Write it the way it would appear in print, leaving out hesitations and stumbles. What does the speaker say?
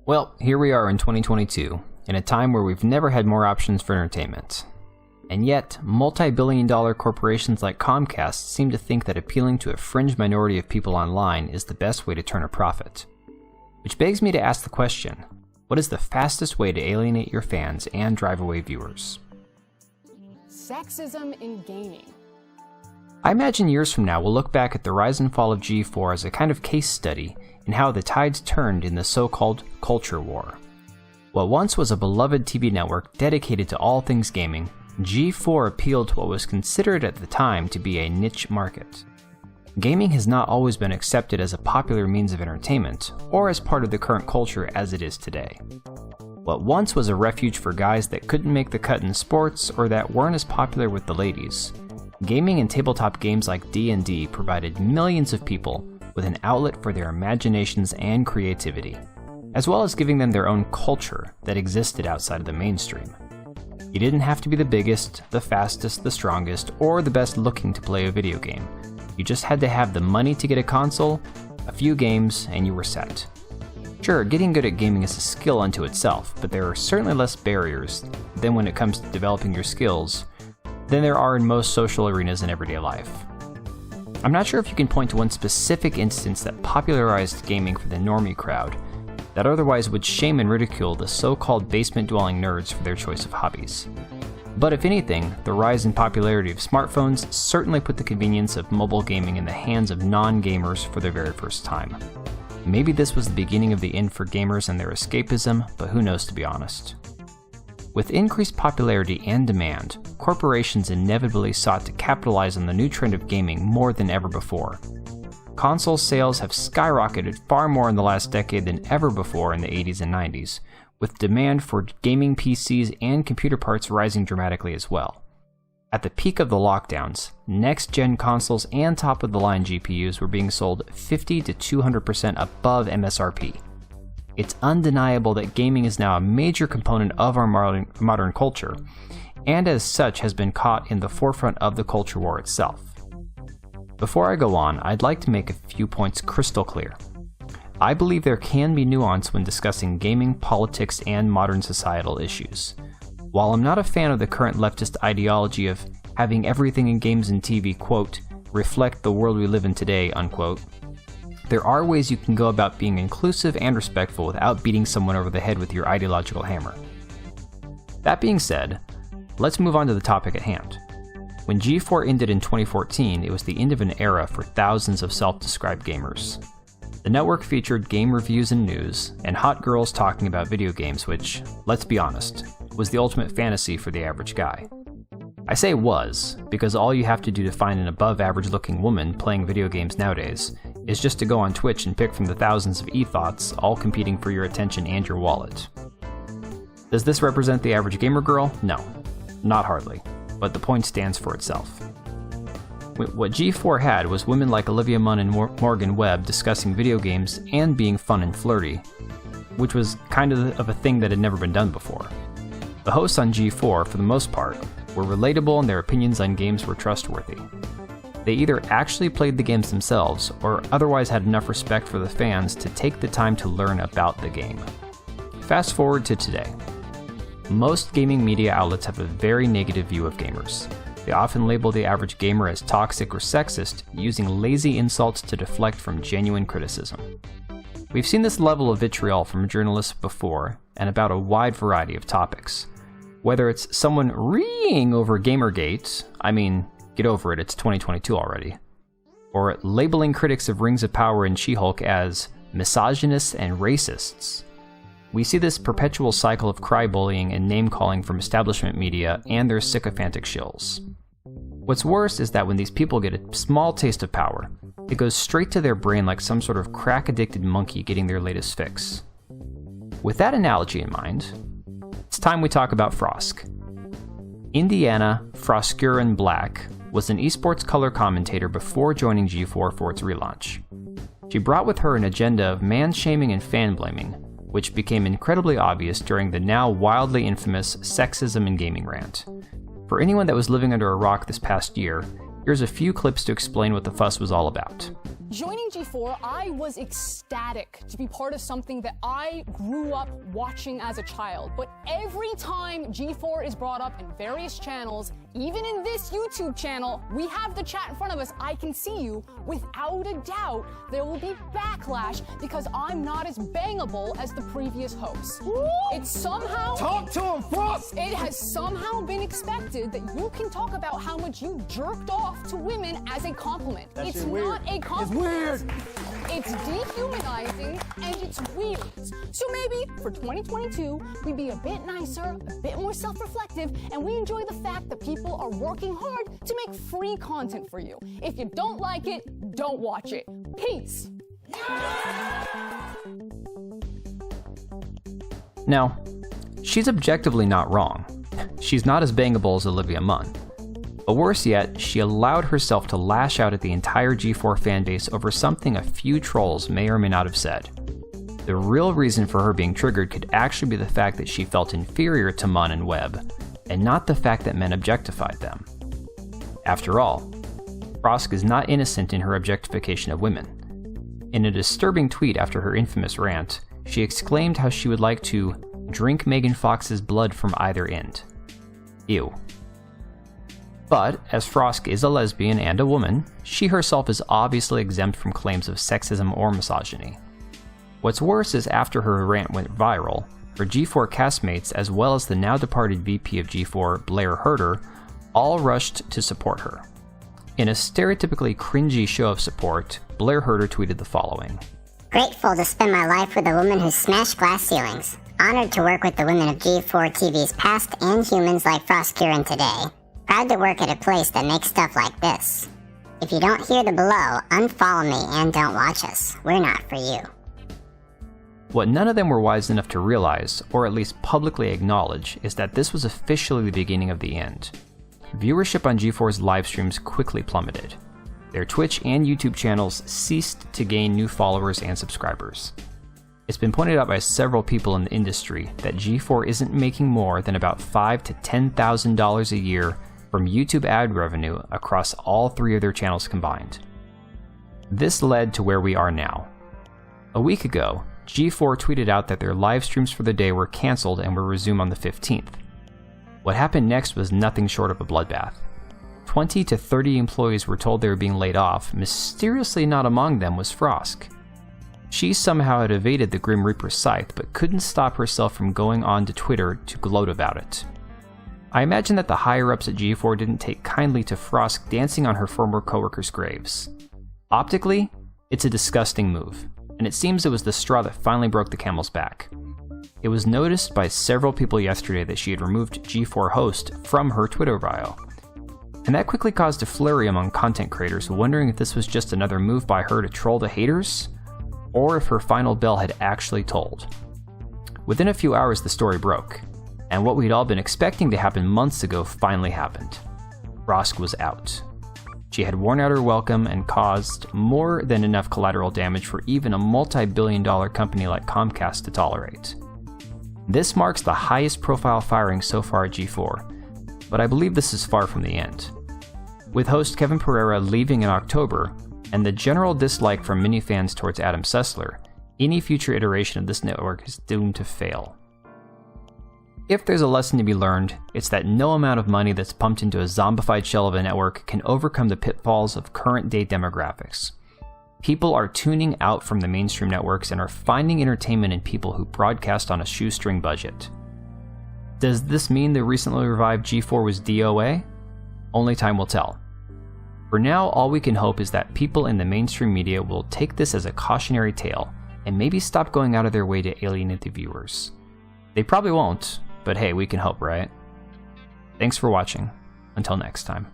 Well, here we are in 2022, in a time where we've never had more options for entertainment. And yet, multi-billion-dollar corporations like Comcast seem to think that appealing to a fringe minority of people online is the best way to turn a profit. Which begs me to ask the question, what is the fastest way to alienate your fans and drive away viewers? Sexism in gaming. I imagine years from now we'll look back at the rise and fall of G4 as a kind of case study in how the tides turned in the so-called culture war. What once was a beloved TV network dedicated to all things gaming, G4 appealed to what was considered at the time to be a niche market. Gaming has not always been accepted as a popular means of entertainment, or as part of the current culture as it is today. What once was a refuge for guys that couldn't make the cut in sports or that weren't as popular with the ladies, gaming and tabletop games like D&D provided millions of people with an outlet for their imaginations and creativity, as well as giving them their own culture that existed outside of the mainstream. You didn't have to be the biggest, the fastest, the strongest, or the best looking to play a video game. You just had to have the money to get a console, a few games, and you were set. Sure, getting good at gaming is a skill unto itself, but there are certainly less barriers than when it comes to developing your skills than there are in most social arenas in everyday life. I'm not sure if you can point to one specific instance that popularized gaming for the normie crowd that otherwise would shame and ridicule the so-called basement-dwelling nerds for their choice of hobbies. But if anything, the rise in popularity of smartphones certainly put the convenience of mobile gaming in the hands of non-gamers for the very first time. Maybe this was the beginning of the end for gamers and their escapism, but who knows, to be honest. With increased popularity and demand, corporations inevitably sought to capitalize on the new trend of gaming more than ever before. Console sales have skyrocketed far more in the last decade than ever before in the 80s and 90s, with demand for gaming PCs and computer parts rising dramatically as well. At the peak of the lockdowns, next-gen consoles and top-of-the-line GPUs were being sold 50 to 200% above MSRP. It's undeniable that gaming is now a major component of our modern culture, and as such has been caught in the forefront of the culture war itself. Before I go on, I'd like to make a few points crystal clear. I believe there can be nuance when discussing gaming, politics, and modern societal issues. While I'm not a fan of the current leftist ideology of having everything in games and TV, quote, reflect the world we live in today, unquote, there are ways you can go about being inclusive and respectful without beating someone over the head with your ideological hammer. That being said, let's move on to the topic at hand. When G4 ended in 2014, it was the end of an era for thousands of self-described gamers. The network featured game reviews and news, and hot girls talking about video games, which, let's be honest, was the ultimate fantasy for the average guy. I say was, because all you have to do to find an above-average-looking woman playing video games nowadays is just to go on Twitch and pick from the thousands of e-thoughts, all competing for your attention and your wallet. Does this represent the average gamer girl? No, not hardly, but the point stands for itself. What G4 had was women like Olivia Munn and Morgan Webb discussing video games and being fun and flirty, which was kind of a thing that had never been done before. The hosts on G4, for the most part, were relatable and their opinions on games were trustworthy. They either actually played the games themselves or otherwise had enough respect for the fans to take the time to learn about the game. Fast forward to today. Most gaming media outlets have a very negative view of gamers. They often label the average gamer as toxic or sexist, using lazy insults to deflect from genuine criticism. We've seen this level of vitriol from journalists before, and about a wide variety of topics. Whether it's someone reeing over Gamergate, I mean, get over it, it's 2022 already, or labeling critics of Rings of Power and She-Hulk as misogynists and racists. We see this perpetual cycle of cry-bullying and name-calling from establishment media and their sycophantic shills. What's worse is that when these people get a small taste of power, it goes straight to their brain like some sort of crack-addicted monkey getting their latest fix. With that analogy in mind, it's time we talk about Frosk. Indiana Froskurin Black was an esports color commentator before joining G4 for its relaunch. She brought with her an agenda of man-shaming and fan-blaming, which became incredibly obvious during the now wildly infamous sexism in gaming rant. For anyone that was living under a rock this past year, Here's a few clips to explain what the fuss was all about. Joining G4, I was ecstatic to be part of something that I grew up watching as a child. But every time G4 is brought up in various channels, even in this YouTube channel, we have the chat in front of us, I can see you. Without a doubt, there will be backlash because I'm not as bangable as the previous hosts. It's somehow... Talk to him, Frosk! It has somehow been expected that you can talk about how much you jerked off to women as a compliment. It's not a compliment. It's weird. It's dehumanizing and it's weird. So maybe for 2022, we be a bit nicer, a bit more self-reflective, and we enjoy the fact that people are working hard to make free content for you. If you don't like it, don't watch it. Peace. Now, she's objectively not wrong. She's not as bangable as Olivia Munn. But worse yet, she allowed herself to lash out at the entire G4 fanbase over something a few trolls may or may not have said. The real reason for her being triggered could actually be the fact that she felt inferior to Munn and Webb, and not the fact that men objectified them. After all, Frosk is not innocent in her objectification of women. In a disturbing tweet after her infamous rant, she exclaimed how she would like to drink Megan Fox's blood from either end. Ew. But, as Frosk is a lesbian and a woman, she herself is obviously exempt from claims of sexism or misogyny. What's worse is after her rant went viral, her G4 castmates as well as the now departed VP of G4, Blair Herter, all rushed to support her. In a stereotypically cringy show of support, Blair Herter tweeted the following. Grateful to spend my life with a woman who smashed glass ceilings. Honored to work with the women of G4TV's past and humans like Frosk here and today. Proud to work at a place that makes stuff like this. If you don't hear the below, unfollow me and don't watch us. We're not for you. What none of them were wise enough to realize, or at least publicly acknowledge, is that this was officially the beginning of the end. Viewership on G4's live streams quickly plummeted. Their Twitch and YouTube channels ceased to gain new followers and subscribers. It's been pointed out by several people in the industry that G4 isn't making more than about $5,000 to $10,000 a year from YouTube ad revenue across all three of their channels combined. This led to where we are now. A week ago, G4 tweeted out that their live streams for the day were cancelled and will resume on the 15th. What happened next was nothing short of a bloodbath. 20 to 30 employees were told they were being laid off. Mysteriously not among them was Frosk. She somehow had evaded the Grim Reaper's scythe, but couldn't stop herself from going on to Twitter to gloat about it. I imagine that the higher-ups at G4 didn't take kindly to Frosk dancing on her former coworkers' graves. Optically, it's a disgusting move, and it seems it was the straw that finally broke the camel's back. It was noticed by several people yesterday that she had removed G4 host from her Twitter bio. And that quickly caused a flurry among content creators wondering if this was just another move by her to troll the haters, or if her final bell had actually tolled. Within a few hours the story broke, and what we'd all been expecting to happen months ago finally happened. Frosk was out. She had worn out her welcome and caused more than enough collateral damage for even a multi-billion-dollar company like Comcast to tolerate. This marks the highest profile firing so far at G4, but I believe this is far from the end. With host Kevin Pereira leaving in October, and the general dislike from many fans towards Adam Sessler, any future iteration of this network is doomed to fail. If there's a lesson to be learned, it's that no amount of money that's pumped into a zombified shell of a network can overcome the pitfalls of current-day demographics. People are tuning out from the mainstream networks and are finding entertainment in people who broadcast on a shoestring budget. Does this mean the recently revived G4 was DOA? Only time will tell. For now, all we can hope is that people in the mainstream media will take this as a cautionary tale and maybe stop going out of their way to alienate the viewers. They probably won't, but hey, we can hope, right? Thanks for watching. Until next time.